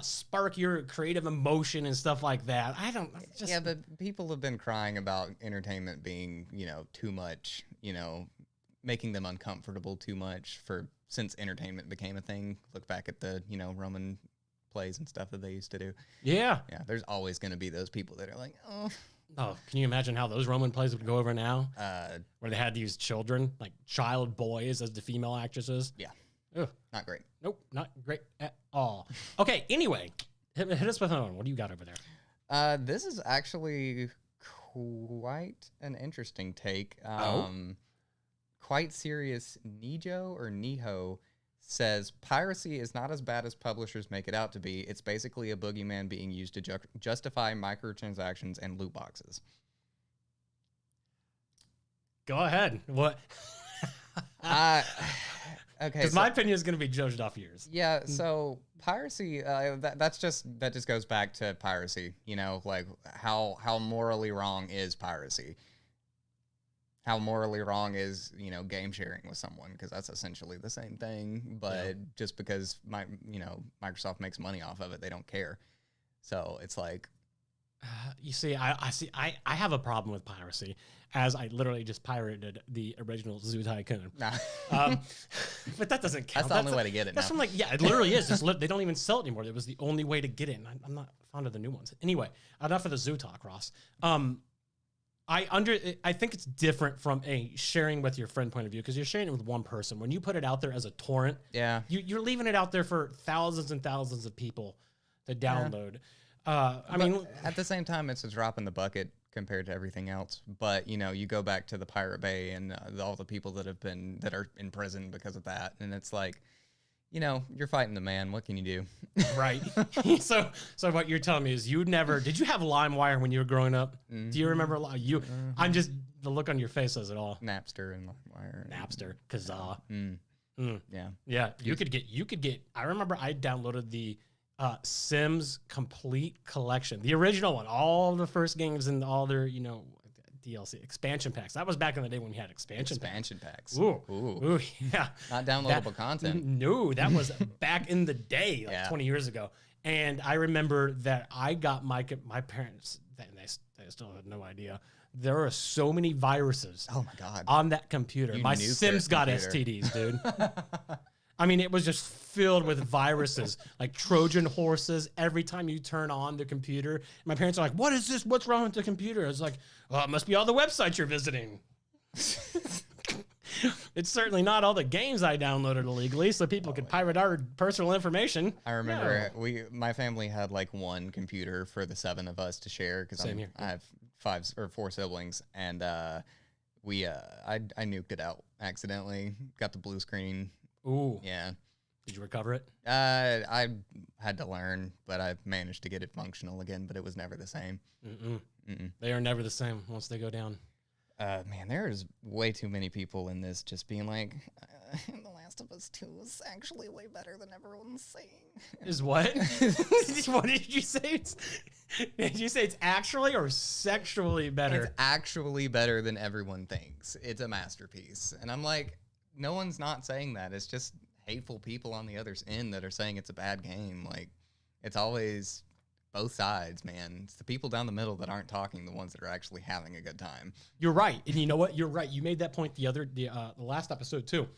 Speaker 2: spark your creative emotion and stuff like that.
Speaker 3: Yeah, but people have been crying about entertainment being, too much, making them uncomfortable too much since entertainment became a thing. Look back at the, Roman plays and stuff that they used to do.
Speaker 2: Yeah.
Speaker 3: Yeah, there's always going to be those people that are like, oh.
Speaker 2: Oh, can you imagine how those Roman plays would go over now? Where they had to use children, like child boys as the female actresses?
Speaker 3: Yeah.
Speaker 2: Ugh.
Speaker 3: Not great.
Speaker 2: Nope, not great at all. Okay, anyway, hit us with another one. What do you got over there?
Speaker 3: This is actually quite an interesting take. Quite serious Niho says piracy is not as bad as publishers make it out to be. It's basically a boogeyman being used to justify microtransactions and loot boxes.
Speaker 2: Go ahead. What?
Speaker 3: Okay.
Speaker 2: Because my opinion is going to be judged off yours.
Speaker 3: Yeah, so piracy, that just goes back to piracy. You know, like how morally wrong is piracy? How morally wrong is, you know, game sharing with someone, because that's essentially the same thing. But just because Microsoft makes money off of it, they don't care. So it's like,
Speaker 2: you see, I have a problem with piracy, as I literally just pirated the original Zoo Tycoon.
Speaker 3: nah,
Speaker 2: But that doesn't count.
Speaker 3: that's the only way to get it
Speaker 2: That's
Speaker 3: now.
Speaker 2: from like, yeah, it literally is. They don't even sell it anymore. It was the only way to get it. And I'm not fond of the new ones. Anyway, enough of the Zoo talk, Ross. I think it's different from a sharing with your friend point of view, because you're sharing it with one person. When you put it out there as a torrent,
Speaker 3: Yeah.
Speaker 2: you're leaving it out there for thousands and thousands of people to download. I
Speaker 3: But
Speaker 2: mean,
Speaker 3: at the same time, it's a drop in the bucket compared to everything else. But you know, you go back to the Pirate Bay and all the people that are in prison because of that, and it's like, you know, you're fighting the man. What can you do?
Speaker 2: right. So what you're telling me is did you have LimeWire when you were growing up? Do you remember I'm just, the look on your face says it all.
Speaker 3: Napster and LimeWire.
Speaker 2: Napster, Kazaa.
Speaker 3: Yeah.
Speaker 2: Yeah, you could get. I remember I downloaded the Sims Complete Collection, the original one, all the first games and all their DLC expansion packs. That was back in the day when we had expansion packs. Ooh, yeah.
Speaker 3: Not downloadable content.
Speaker 2: No, that was back in the day, like 20 years ago. And I remember that I got my parents, they still had no idea. There were so many viruses.
Speaker 3: Oh my God.
Speaker 2: On that computer. My Sims got STDs, dude. I mean, it was just filled with viruses, like Trojan horses. Every time you turn on the computer, my parents are like, "What is this? What's wrong with the computer?" It's like, "Well, it must be all the websites you're visiting." It's certainly not all the games I downloaded illegally, so people could pirate our personal information.
Speaker 3: I remember my family had like one computer for the 7 of us to share, because I have 5 or 4 siblings, and I nuked it out accidentally. Got the blue screen.
Speaker 2: Ooh.
Speaker 3: Yeah.
Speaker 2: Did you recover it?
Speaker 3: I had to learn, but I managed to get it functional again, but it was never the same.
Speaker 2: They are never the same once they go down.
Speaker 3: Man, there's way too many people in this just being like, The Last of Us 2 is actually way better than everyone's saying.
Speaker 2: Is what? What did you say? Did you say it's actually or sexually better?
Speaker 3: It's actually better than everyone thinks. It's a masterpiece. And I'm like, no one's not saying that. It's just hateful people on the other end that are saying it's a bad game. Like, it's always both sides, man. It's the people down the middle that aren't talking, the ones that are actually having a good time.
Speaker 2: You're right. And you know what? You're right. You made that point the last episode too.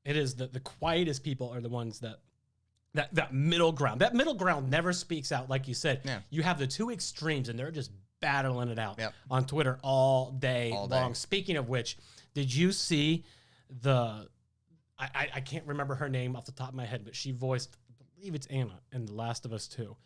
Speaker 2: It is the quietest people are the ones that middle ground. That middle ground never speaks out, like you said.
Speaker 3: Yeah.
Speaker 2: You have the two extremes, and they're just battling it out
Speaker 3: on
Speaker 2: Twitter all day long. Speaking of which, did you see I can't remember her name off the top of my head, but she voiced, I believe it's Anna in The Last of Us 2,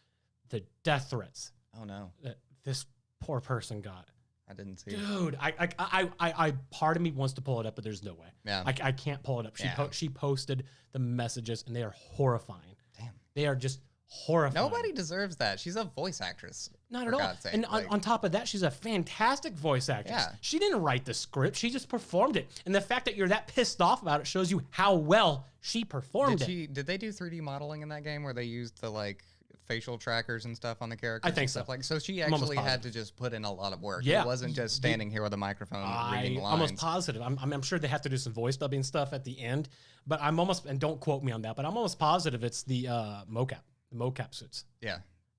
Speaker 2: the death threats.
Speaker 3: Oh no.
Speaker 2: That this poor person got.
Speaker 3: I didn't see it.
Speaker 2: Dude, I part of me wants to pull it up, but there's no way.
Speaker 3: Yeah.
Speaker 2: I can't pull it up. She posted the messages, and they are horrifying.
Speaker 3: Damn.
Speaker 2: They are just horrifying.
Speaker 3: Nobody deserves that. She's a voice actress.
Speaker 2: Not at all. And on top of that, she's a fantastic voice actress.
Speaker 3: Yeah.
Speaker 2: She didn't write the script. She just performed it. And the fact that you're that pissed off about it shows you how well she performed it.
Speaker 3: Did they do 3D modeling in that game where they used the like facial trackers and stuff on the characters?
Speaker 2: I think
Speaker 3: and stuff?
Speaker 2: so.
Speaker 3: Like, so she actually had to just put in a lot of work.
Speaker 2: Yeah.
Speaker 3: It wasn't just standing here with a microphone reading lines.
Speaker 2: Almost positive. I'm sure they have to do some voice dubbing stuff at the end, but I'm almost, and don't quote me on that, but I'm almost positive it's the mocap suits.
Speaker 3: Yeah.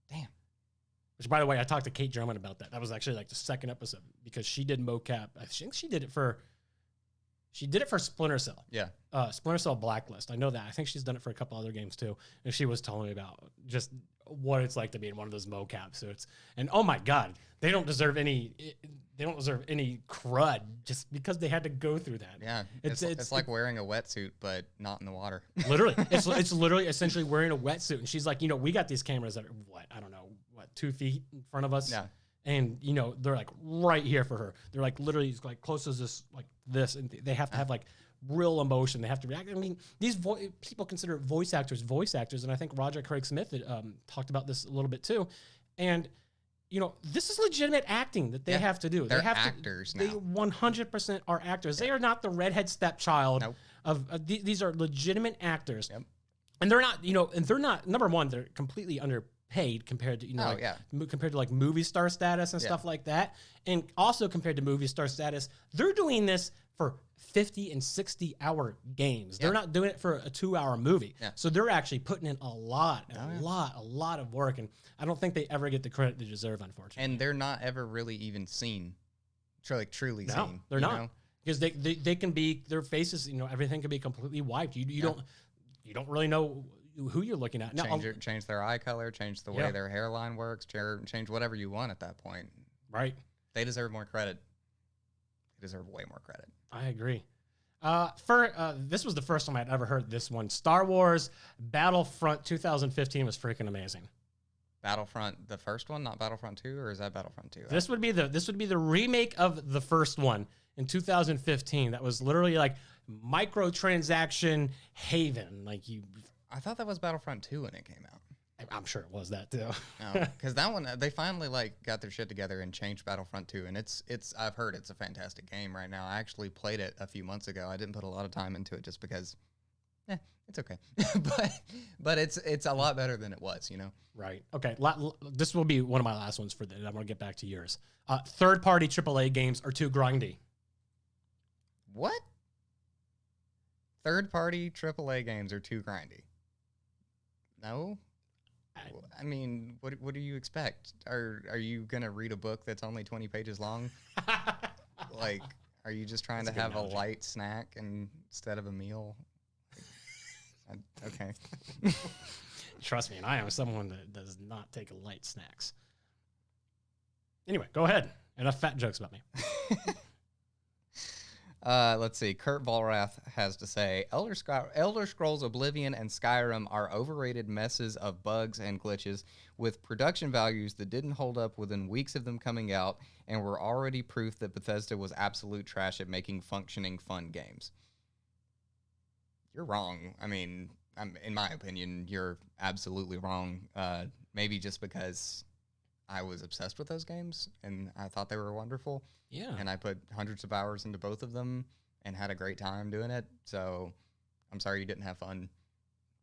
Speaker 3: Damn.
Speaker 2: Which, by the way, I talked to Kate Drummond about that. That was actually like the second episode, because she did mocap. I think she did it for Splinter Cell.
Speaker 3: Yeah.
Speaker 2: Splinter Cell Blacklist. I know that. I think she's done it for a couple other games too. And she was telling me about just what it's like to be in one of those mocap suits. And oh my God, they don't deserve any crud just because they had to go through that.
Speaker 3: Yeah. It's like wearing a wetsuit, but not in the water.
Speaker 2: Literally. It's literally essentially wearing a wetsuit. And she's like, we got these cameras that are 2 feet in front of us.
Speaker 3: Yeah.
Speaker 2: And they're like right here for her. They're like literally like close as this, and they have to have like real emotion. They have to react. I mean, these people consider voice actors, and I think Roger Craig Smith talked about this a little bit too. And this is legitimate acting that they have to do.
Speaker 3: They're
Speaker 2: They have
Speaker 3: actors
Speaker 2: to, They
Speaker 3: now.
Speaker 2: 100% are actors. They are not the redhead stepchild
Speaker 3: Nope.
Speaker 2: these are legitimate actors.
Speaker 3: Yep.
Speaker 2: And they're not, number one, they're completely underpaid compared to, compared to like movie star status and stuff like that. And also compared to movie star status, they're doing this for 50 and 60 hour games. They're not doing it for a 2-hour movie.
Speaker 3: Yeah.
Speaker 2: So they're actually putting in a lot of work. And I don't think they ever get the credit they deserve, unfortunately.
Speaker 3: And they're not ever really even seen, truly seen.
Speaker 2: They're not. Because they can be, their faces, everything can be completely wiped. You don't really know who you're looking at. Now,
Speaker 3: Change their eye color, change the way their hairline works, change whatever you want at that point.
Speaker 2: Right.
Speaker 3: They deserve more credit. They deserve way more credit.
Speaker 2: I agree. This was the first time I'd ever heard this one. Star Wars Battlefront 2015 was freaking amazing.
Speaker 3: Battlefront, the first one, not Battlefront 2, or is that Battlefront 2?
Speaker 2: This would be the remake of the first one in 2015. That was literally like microtransaction haven.
Speaker 3: I thought that was Battlefront 2 when it came out.
Speaker 2: I'm sure it was that too.
Speaker 3: Because that one, they finally got their shit together and changed Battlefront 2, and it's I've heard it's a fantastic game right now. I actually played it a few months ago. I didn't put a lot of time into it just because, it's okay. but it's a lot better than it was,
Speaker 2: Right. Okay. This will be one of my last ones I'm going to get back to yours. Third-party AAA games are too grindy.
Speaker 3: What? Third-party AAA games are too grindy. No? I mean, what do you expect? Are you gonna read a book that's only 20 pages long? Are you just trying to have a light snack instead of a meal? Okay.
Speaker 2: Trust me, and I am someone that does not take light snacks. Anyway, go ahead. Enough fat jokes about me.
Speaker 3: Let's see. Kurt Volrath has to say, Elder Scrolls Oblivion and Skyrim are overrated messes of bugs and glitches with production values that didn't hold up within weeks of them coming out and were already proof that Bethesda was absolute trash at making functioning fun games. You're wrong. I mean, in my opinion, you're absolutely wrong. Maybe just because I was obsessed with those games and I thought they were wonderful.
Speaker 2: Yeah.
Speaker 3: And I put hundreds of hours into both of them and had a great time doing it. So I'm sorry you didn't have fun,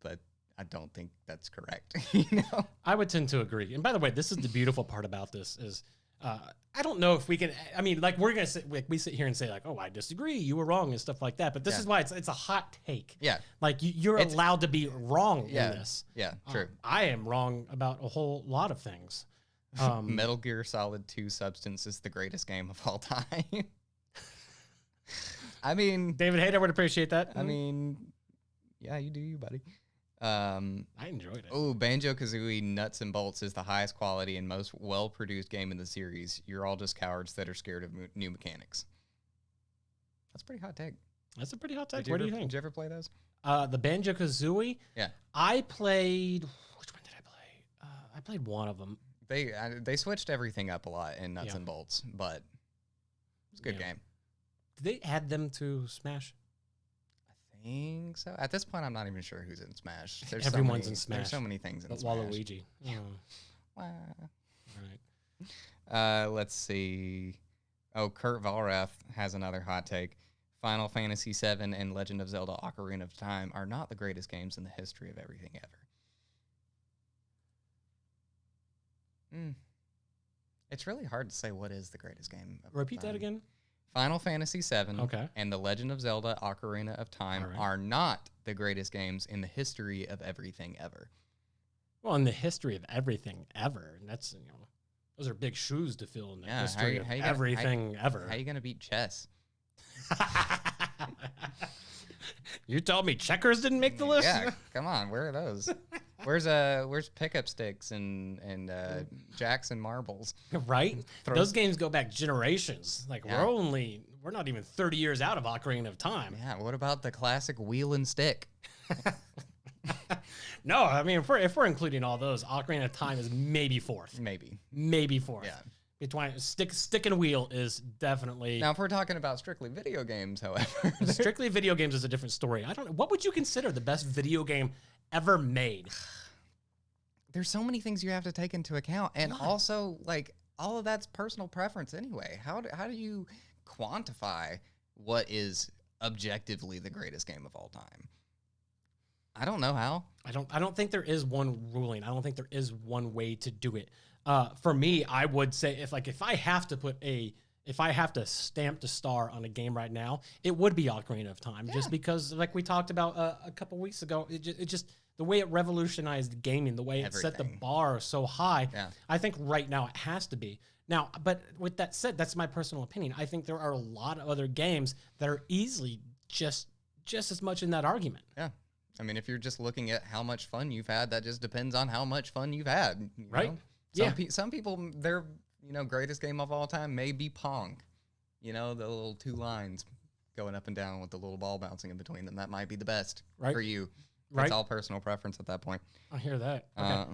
Speaker 3: but I don't think that's correct.
Speaker 2: I would tend to agree. And by the way, this is the beautiful part about this is I don't know if we can, I mean, we're going to sit, we sit here and say oh, I disagree. You were wrong and stuff like that. But this is why it's a hot take.
Speaker 3: Yeah.
Speaker 2: You're allowed to be wrong in this.
Speaker 3: Yeah, true.
Speaker 2: I am wrong about a whole lot of things.
Speaker 3: Metal Gear Solid 2 Substance is the greatest game of all time. I mean,
Speaker 2: David Hayter would appreciate that.
Speaker 3: I mean, yeah, you do you, buddy.
Speaker 2: I enjoyed it.
Speaker 3: Oh, Banjo-Kazooie Nuts and Bolts is the highest quality and most well-produced game in the series. You're all just cowards that are scared of new mechanics. That's a pretty hot take.
Speaker 2: That's a pretty hot take. What do you think?
Speaker 3: Did you ever play those?
Speaker 2: The Banjo-Kazooie?
Speaker 3: Yeah.
Speaker 2: I played... Which one did I play? I played one of them.
Speaker 3: They switched everything up a lot in Nuts and Bolts, but it's a good game.
Speaker 2: Did they add them to Smash?
Speaker 3: I think so. At this point, I'm not even sure who's in Smash.
Speaker 2: Everyone's in Smash.
Speaker 3: There's so many things in Smash.
Speaker 2: Waluigi.
Speaker 3: Yeah.
Speaker 2: Wow.
Speaker 3: Right. Let's see. Oh, Kurt Volrath has another hot take. Final Fantasy VII and Legend of Zelda Ocarina of Time are not the greatest games in the history of everything ever. It's really hard to say what is the greatest game.
Speaker 2: Repeat that again.
Speaker 3: Final Fantasy VII
Speaker 2: Okay.
Speaker 3: and The Legend of Zelda Ocarina of Time are not the greatest games in the history of everything ever.
Speaker 2: Well, in the history of everything ever. And that's, those are big shoes to fill in the history of everything ever.
Speaker 3: How are you going to beat chess?
Speaker 2: You told me checkers didn't make the list?
Speaker 3: Yeah, come on. Where are those? Where's pickup sticks and jacks and marbles?
Speaker 2: Right? Those games go back generations. We're not even 30 years out of Ocarina of Time.
Speaker 3: Yeah, what about the classic wheel and stick?
Speaker 2: No, I mean if we're including all those, Ocarina of Time is maybe fourth. Maybe fourth.
Speaker 3: Yeah.
Speaker 2: Between stick and wheel is definitely.
Speaker 3: Now, if we're talking about strictly video games, however,
Speaker 2: strictly video games is a different story. I don't know. What would you consider the best video game ever made?
Speaker 3: there's so many things you have to take into account, and also like all of that's personal preference anyway. How do you quantify what is objectively the greatest game of all time? I don't know how.
Speaker 2: I don't think there is one ruling. I don't think there is one way to do it. For me, I would say if I have to stamp the star on a game right now, it would be Ocarina of Time, just because, like we talked about a couple weeks ago, it just the way it revolutionized gaming, the way it set the bar so high. Yeah. I think right now it has to be. Now, but with that said, that's my personal opinion. I think there are a lot of other games that are easily just as much in that argument.
Speaker 3: Yeah. I mean, if you're just looking at how much fun you've had, that just depends on how much fun you've had.
Speaker 2: Right?
Speaker 3: Know? Some people, their greatest game of all time may be Pong. The little two lines going up and down with the little ball bouncing in between them. That might be the best for you. Right. It's all personal preference at that point.
Speaker 2: I hear that. Okay.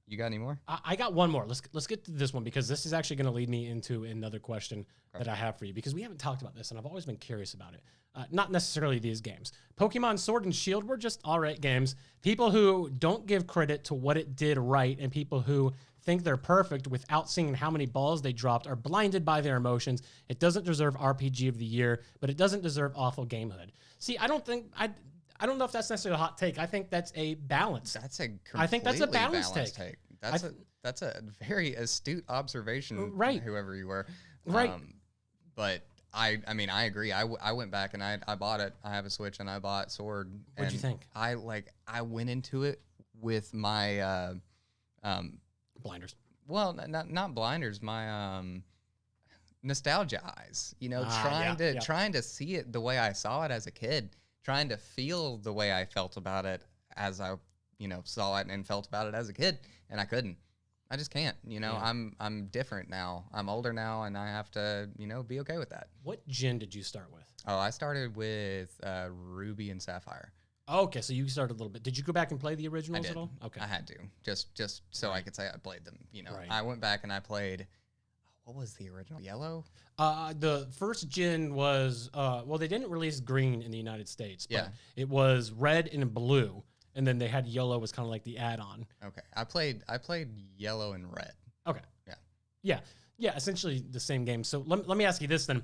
Speaker 3: You got any more?
Speaker 2: I got one more. Let's get to this one, because this is actually going to lead me into another question that I have for you, because we haven't talked about this and I've always been curious about it. Not necessarily these games. Pokemon Sword and Shield were just all right games. People who don't give credit to what it did right and people who think they're perfect without seeing how many balls they dropped are blinded by their emotions. It doesn't deserve RPG of the year, but it doesn't deserve awful gamehood. See, I don't know if that's necessarily a hot take. I think that's a balance.
Speaker 3: I think that's a balanced take. That's a very astute observation,
Speaker 2: right?
Speaker 3: Whoever you were,
Speaker 2: right?
Speaker 3: But I mean, I agree. I went back and I bought it. I have a Switch and I bought Sword.
Speaker 2: What'd you think?
Speaker 3: I went into it with my
Speaker 2: blinders.
Speaker 3: Well, not blinders. My nostalgia eyes. Trying to see it the way I saw it as a kid. Trying to feel the way I felt about it as I, saw it and felt about it as a kid, and I couldn't. I just can't. I'm different now. I'm older now, and I have to, be okay with that.
Speaker 2: What gen did you start with?
Speaker 3: Oh, I started with Ruby and Sapphire.
Speaker 2: Okay, so you started a little bit. Did you go back and play the originals
Speaker 3: at
Speaker 2: all? Okay,
Speaker 3: I had to just so I could say I played them.
Speaker 2: Right.
Speaker 3: I went back and I played. What was the original? Yellow?
Speaker 2: The first gen was, they didn't release green in the United States, but it was red and blue, and then they had yellow was kind of like the add-on.
Speaker 3: Okay. I played yellow and red.
Speaker 2: Okay.
Speaker 3: Yeah.
Speaker 2: Yeah, essentially the same game. So let me ask you this then,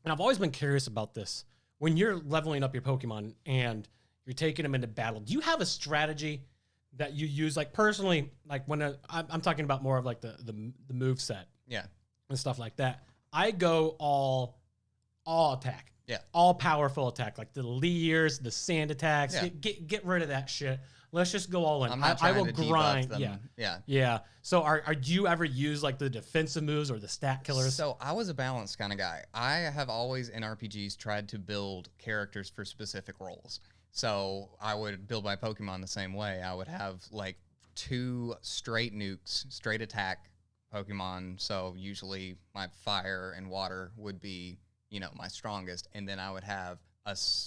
Speaker 2: and I've always been curious about this. When you're leveling up your Pokemon and you're taking them into battle, do you have a strategy that you use? Like personally, like when I'm talking about more of like the move set.
Speaker 3: Yeah.
Speaker 2: And stuff like that. I go all attack.
Speaker 3: Yeah.
Speaker 2: All powerful attack, like the Leers, the sand attacks. Yeah. Get rid of that shit. Let's just go all in. I will grind.
Speaker 3: Them.
Speaker 2: Yeah. So do you ever use like the defensive moves or the stat killers?
Speaker 3: So I was a balanced kind of guy. I have always in RPGs tried to build characters for specific roles. So I would build my Pokemon the same way. I would have like 2 straight nukes, straight attack Pokemon, so usually my fire and water would be, my strongest, and then I would have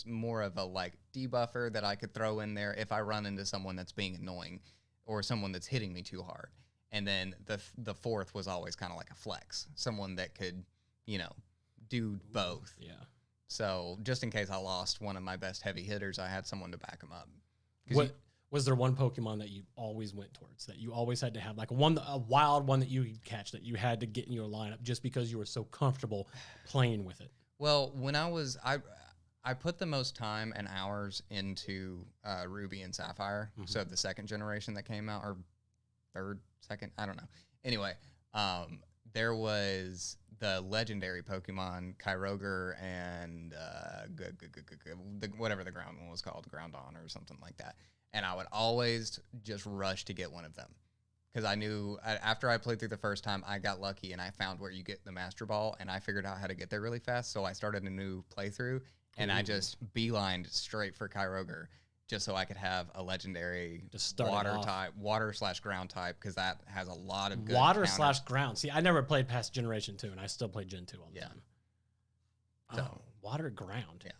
Speaker 3: more of a like debuffer that I could throw in there if I run into someone that's being annoying or someone that's hitting me too hard. And then the fourth was always kind of like a flex, someone that could, do both.
Speaker 2: Yeah.
Speaker 3: So just in case I lost one of my best heavy hitters, I had someone to back them up.
Speaker 2: Was there one Pokemon that you always went towards, that you always had to have, like a wild one that you could catch that you had to get in your lineup just because you were so comfortable playing with it?
Speaker 3: Well, when I put the most time and hours into Ruby and Sapphire, so the second generation that came out, or second, I don't know. Anyway, there was the legendary Pokemon Kyogre and whatever the ground one was called, Groudon or something like that. And I would always just rush to get one of them because I knew after I played through the first time, I got lucky and I found where you get the Master Ball, and I figured out how to get there really fast. So I started a new playthrough, and I just beelined straight for Kyogre just so I could have a legendary water/ground type, because that has a lot of good
Speaker 2: water/ground. See, I never played past Generation 2, and I still play Gen 2 all the time.
Speaker 3: So,
Speaker 2: water ground.
Speaker 3: Yeah.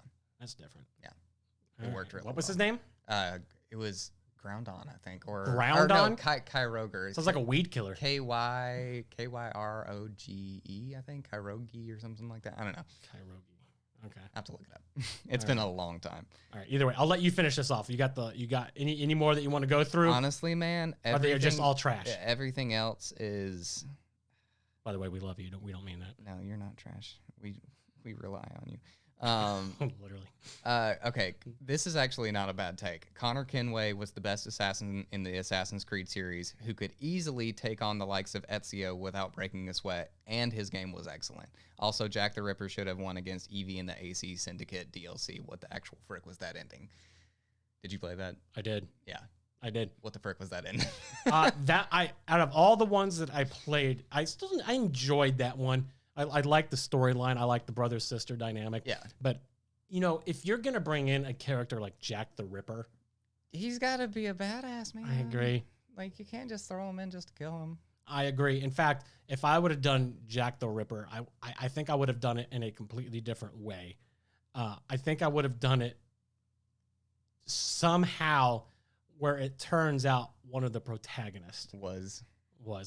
Speaker 2: That's different.
Speaker 3: Yeah. It worked really well.
Speaker 2: What was his name?
Speaker 3: It was Groudon, I think.
Speaker 2: Groudon?
Speaker 3: No, Kyogre.
Speaker 2: Sounds like a weed killer.
Speaker 3: Kyroge, I think. Kyroge or something like that. I don't know.
Speaker 2: Kyroge. Okay.
Speaker 3: I have to look it up. It's been a long time.
Speaker 2: All right. Either way, I'll let you finish this off. You got any more that you want to go through?
Speaker 3: Honestly, man,
Speaker 2: Are they just all trash?
Speaker 3: Everything else is.
Speaker 2: By the way, we love you. We don't mean that.
Speaker 3: No, you're not trash. We rely on you.
Speaker 2: Literally.
Speaker 3: Okay, this is actually not a bad take. Connor Kenway was the best assassin in the Assassin's Creed series who could easily take on the likes of Ezio without breaking a sweat, and his game was excellent. Also, Jack the Ripper should have won against Evie in the AC Syndicate DLC. What the actual frick was that ending? Did you play that?
Speaker 2: I did.
Speaker 3: Yeah.
Speaker 2: I did.
Speaker 3: What the frick was that ending?
Speaker 2: Out of all the ones that I played, I enjoyed that one. I like the storyline. I like the brother-sister dynamic.
Speaker 3: Yeah.
Speaker 2: But, you know, if you're going to bring in a character like Jack the Ripper.
Speaker 3: He's got to be a badass, man.
Speaker 2: I agree.
Speaker 3: Like, you can't just throw him in just to kill him.
Speaker 2: I agree. In fact, if I would have done Jack the Ripper, I think I would have done it in a completely different way. I think I would have done it somehow where it turns out one of the protagonists was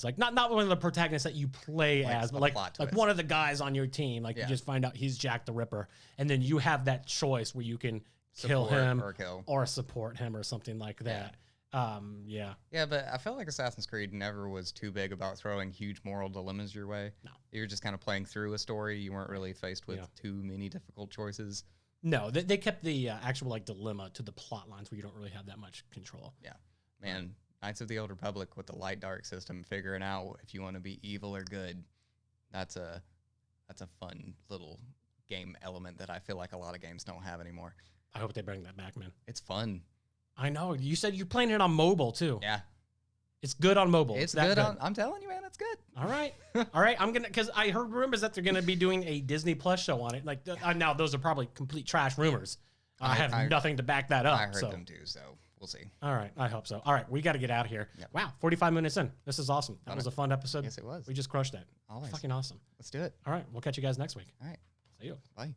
Speaker 2: like not one of the protagonists that you play
Speaker 3: like
Speaker 2: as, but like one of the guys on your team. Like you just find out he's Jack the Ripper, and then you have that choice where you can kill him or support him or something like that. Yeah,
Speaker 3: but I felt like Assassin's Creed never was too big about throwing huge moral dilemmas your way.
Speaker 2: No,
Speaker 3: you were just kind of playing through a story. You weren't really faced with too many difficult choices.
Speaker 2: No, they kept the actual like dilemma to the plot lines where you don't really have that much control.
Speaker 3: Yeah, man. Knights of the Old Republic with the light dark system, figuring out if you want to be evil or good. That's a fun little game element that I feel like a lot of games don't have anymore.
Speaker 2: I hope they bring that back, man.
Speaker 3: It's fun.
Speaker 2: I know. You said you're playing it on mobile too.
Speaker 3: Yeah.
Speaker 2: It's good on mobile.
Speaker 3: It's good on. I'm telling you, man, it's good.
Speaker 2: All right, all right. I'm gonna because I heard rumors that they're gonna be doing a Disney Plus show on it. Like now, those are probably complete trash rumors. I have nothing to back that up.
Speaker 3: I heard them too, so we'll see.
Speaker 2: All right, I hope so. All right, we got to get out of here. Yep. Wow, 45 minutes in. This is awesome. That was a fun episode.
Speaker 3: Yes, it was.
Speaker 2: We just crushed that.
Speaker 3: Always.
Speaker 2: Fucking awesome.
Speaker 3: Let's do it.
Speaker 2: All right, we'll catch you guys next week.
Speaker 3: All right.
Speaker 2: See you.
Speaker 3: Bye.